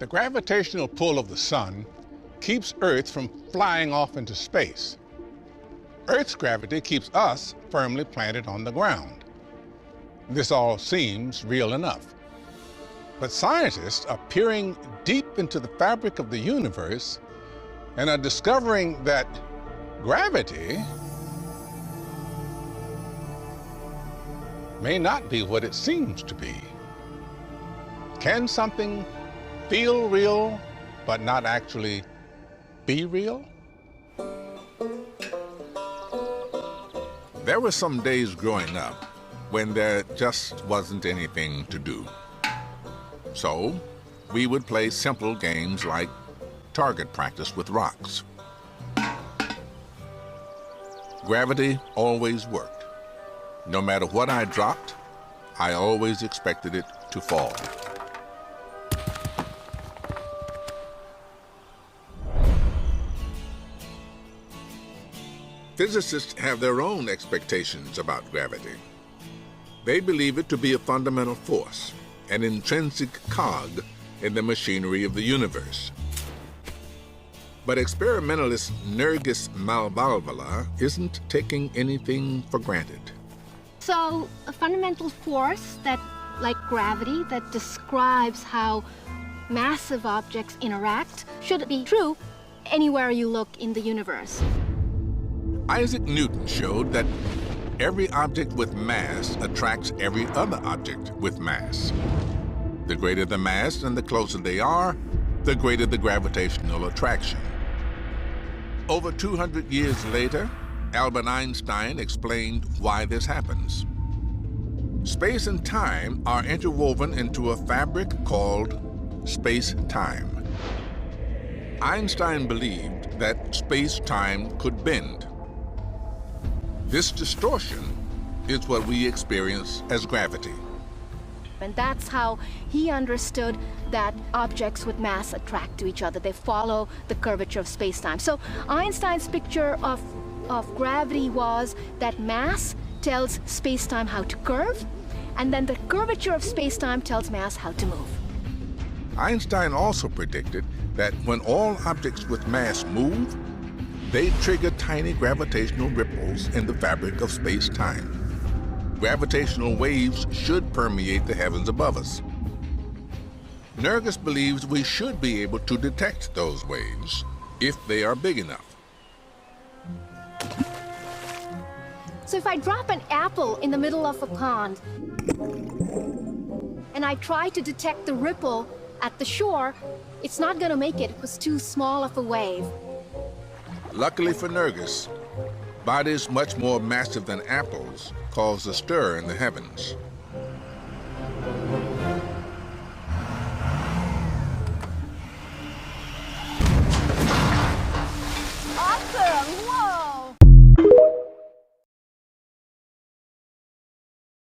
The gravitational pull of the sun keeps Earth from flying off into space. Earth's gravity keeps us firmly planted on the ground. This all seems real enough. But scientists are peering deep into the fabric of the universe and are discovering that gravity may not be what it seems to be. Can something feel real, but not actually be real? There were some days growing up when there just wasn't anything to do. So we would play simple games like target practice with rocks. Gravity always worked. No matter what I dropped, I always expected it to fall. Physicists have their own expectations about gravity. They believe it to be a fundamental force, an intrinsic cog in the machinery of the universe. But experimentalist Nergis Malvalvala isn't taking anything for granted. So a fundamental force that, like gravity, that describes how massive objects interact should be true anywhere you look in the universe. Isaac Newton showed that every object with mass attracts every other object with mass. The greater the mass and the closer they are, the greater the gravitational attraction. Over 200 years later, Albert Einstein explained why this happens. Space and time are interwoven into a fabric called space-time. Einstein believed that space-time could bend. This distortion is what we experience as gravity. And that's how he understood that objects with mass attract to each other. They follow the curvature of space-time. So Einstein's picture of gravity was that mass tells space-time how to curve, and then the curvature of space-time tells mass how to move. Einstein also predicted that when all objects with mass move, they trigger tiny gravitational ripples in the fabric of space-time. Gravitational waves should permeate the heavens above us. Nergis believes we should be able to detect those waves if they are big enough. So if I drop an apple in the middle of a pond and I try to detect the ripple at the shore, it's not going to make it. It was too small of a wave. Luckily for Nergis, bodies much more massive than apples cause a stir in the heavens.